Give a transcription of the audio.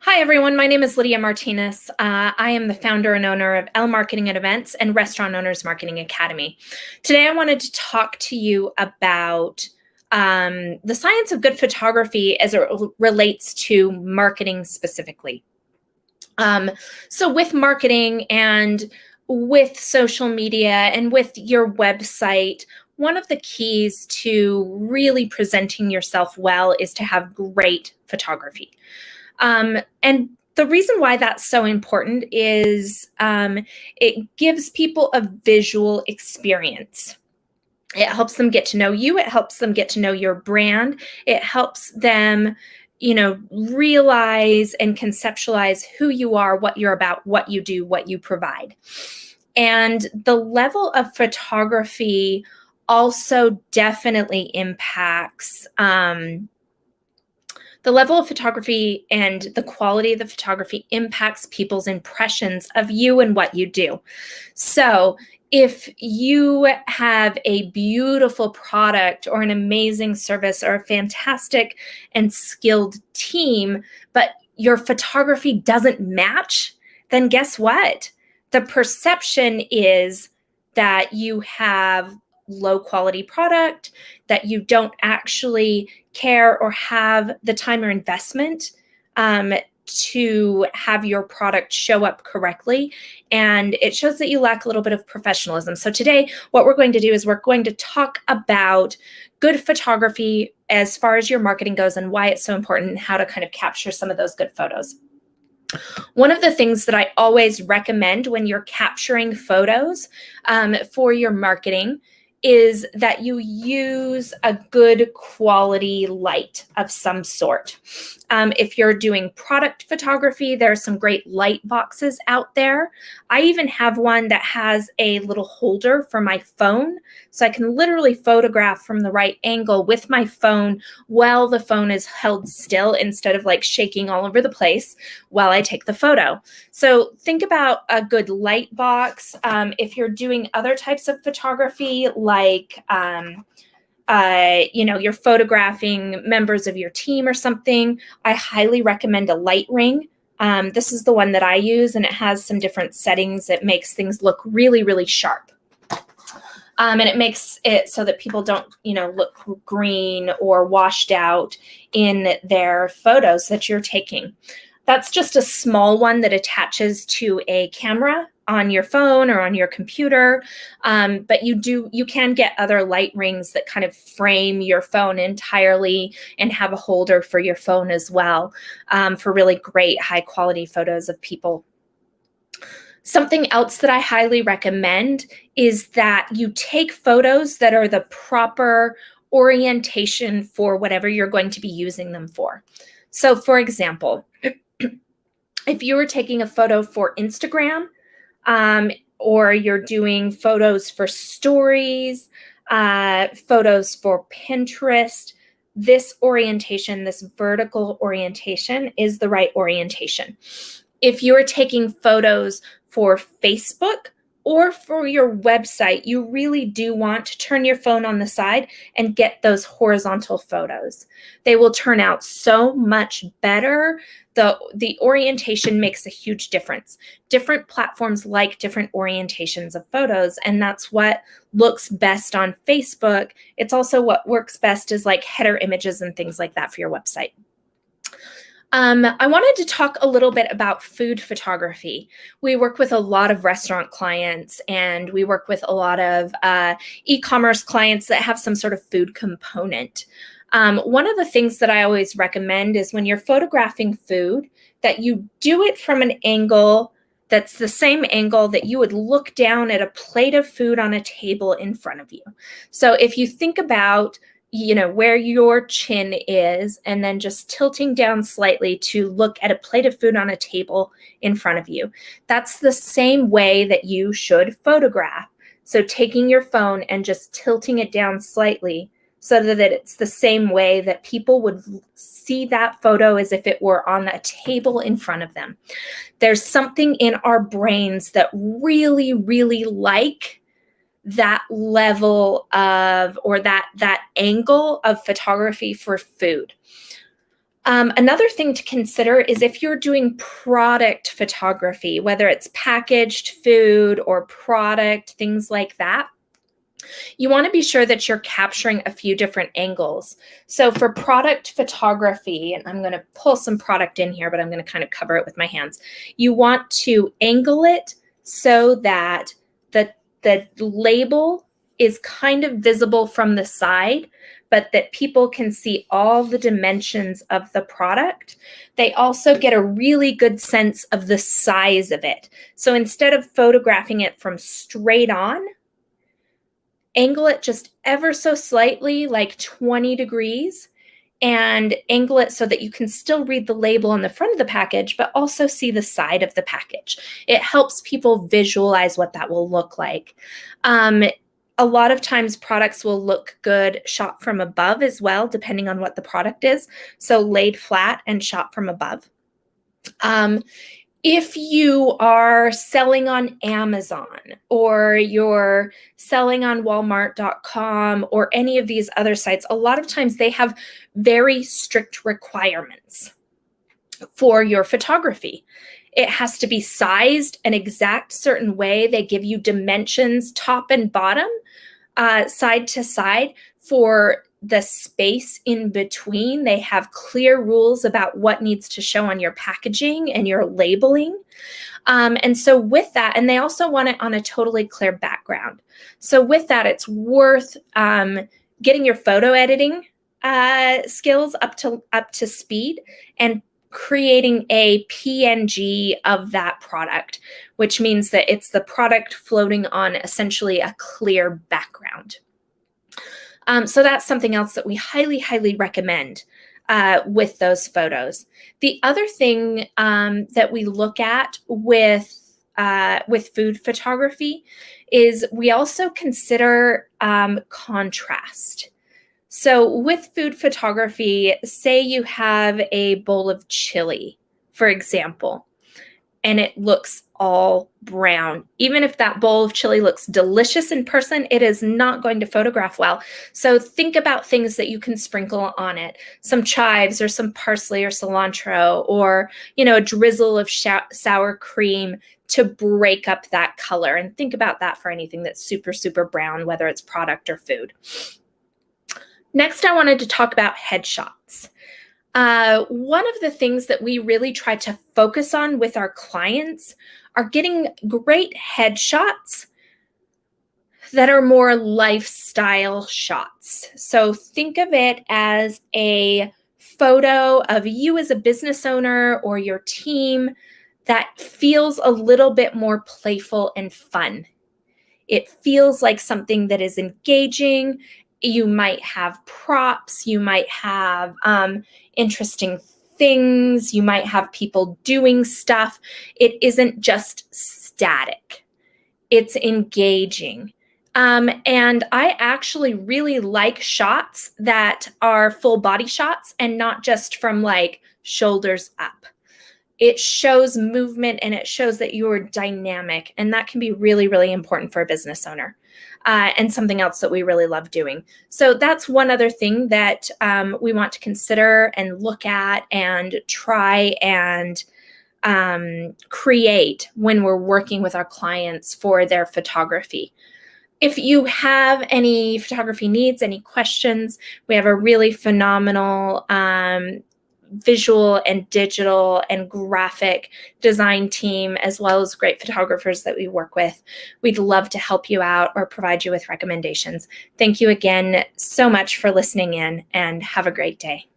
Hi, everyone. My name is Lydia Martinez. I am the founder and owner of L Marketing and Events and Restaurant Owners Marketing Academy. Today, I wanted to talk to you about the science of good photography as it relates to marketing specifically. So with marketing and with social media and with your website, one of the keys to really presenting yourself well is to have great photography. And the reason why that's so important is it gives people a visual experience. It helps them get to know you. It helps them get to know your brand. It helps them, realize and conceptualize who you are, what you're about, what you do, what you provide. And the level of photography also definitely impacts the level of photography and the quality of the photography impacts people's impressions of you and what you do. So if you have a beautiful product or an amazing service or a fantastic and skilled team, but your photography doesn't match, then guess what? The perception is that you have low quality product, that you don't actually care or have the time or investment to have your product show up correctly. And it shows that you lack a little bit of professionalism. So today, what we're going to do is we're going to talk about good photography as far as your marketing goes and why it's so important and how to kind of capture some of those good photos. One of the things that I always recommend when you're capturing photos for your marketing is that you use a good quality light of some sort. If you're doing product photography, there are some great light boxes out there. I even have one that has a little holder for my phone, so I can literally photograph from the right angle with my phone while the phone is held still instead of like shaking all over the place while I take the photo. So think about a good light box. If you're doing other types of photography, like you're photographing members of your team or something, I highly recommend a light ring. This is the one that I use, and it has some different settings. It makes things look really, really sharp. And it makes it so that people don't, look green or washed out in their photos that you're taking. That's just a small one that attaches to a camera on your phone or on your computer. But you can get other light rings that kind of frame your phone entirely and have a holder for your phone as well, for really great high quality photos of people. Something else that I highly recommend is that you take photos that are the proper orientation for whatever you're going to be using them for. So for example, if you were taking a photo for Instagram, or you're doing photos for stories, photos for Pinterest, this orientation, this vertical orientation is the right orientation. If you're taking photos for Facebook or for your website, you really do want to turn your phone on the side and get those horizontal photos. They will turn out so much better. The orientation makes a huge difference. Different platforms like different orientations of photos, and that's what looks best on Facebook. It's also what works best as like header images and things like that for your website. I wanted to talk a little bit about food photography. We work with a lot of restaurant clients, and we work with a lot of e-commerce clients that have some sort of food component. One of the things that I always recommend is when you're photographing food, that you do it from an angle that's the same angle that you would look down at a plate of food on a table in front of you. So if you think about where your chin is, and then just tilting down slightly to look at a plate of food on a table in front of you. That's the same way that you should photograph. So taking your phone and just tilting it down slightly so that it's the same way that people would see that photo as if it were on a table in front of them. There's something in our brains that really, really like that level of, or that angle of photography for food. Another thing to consider is if you're doing product photography, whether it's packaged food or product, things like that, you want to be sure that you're capturing a few different angles. So for product photography, and I'm going to pull some product in here, but I'm going to kind of cover it with my hands. You want to angle it so that the label is kind of visible from the side, but that people can see all the dimensions of the product. They also get a really good sense of the size of it. So instead of photographing it from straight on, angle it just ever so slightly, like 20 degrees, and angle it so that you can still read the label on the front of the package, but also see the side of the package. It helps people visualize what that will look like. A lot of times products will look good shot from above as well, depending on what the product is. So laid flat and shot from above. If you are selling on Amazon or you're selling on Walmart.com or any of these other sites, a lot of times they have very strict requirements for your photography. It has to be sized an exact certain way. They give you dimensions, top and bottom, side to side for the space in between. They have clear rules about what needs to show on your packaging and your labeling. And so with that, and they also want it on a totally clear background. So with that, it's worth getting your photo editing skills up to speed and creating a PNG of that product, which means that it's the product floating on essentially a clear background. So that's something else that we highly, highly recommend with those photos. The other thing that we look at with food photography is we also consider contrast. So with food photography, say you have a bowl of chili, for example, and it looks all brown. Even if that bowl of chili looks delicious in person, it is not going to photograph well. So think about things that you can sprinkle on it. Some chives or some parsley or cilantro, or, a drizzle of sour cream to break up that color. And think about that for anything that's super, super brown, whether it's product or food. Next, I wanted to talk about headshots. One of the things that we really try to focus on with our clients are getting great headshots that are more lifestyle shots. So think of it as a photo of you as a business owner or your team that feels a little bit more playful and fun. It feels like something that is engaging. You might have props, you might have interesting things, you might have people doing stuff. It isn't just static, it's engaging. And I actually really like shots that are full body shots and not just from like shoulders up. It shows movement and it shows that you're dynamic, and that can be really, really important for a business owner. And something else that we really love doing. So that's one other thing that we want to consider and look at and try and create when we're working with our clients for their photography. If you have any photography needs, any questions, we have a really phenomenal visual and digital and graphic design team, as well as great photographers that we work with. We'd love to help you out or provide you with recommendations. Thank you again so much for listening in, and have a great day.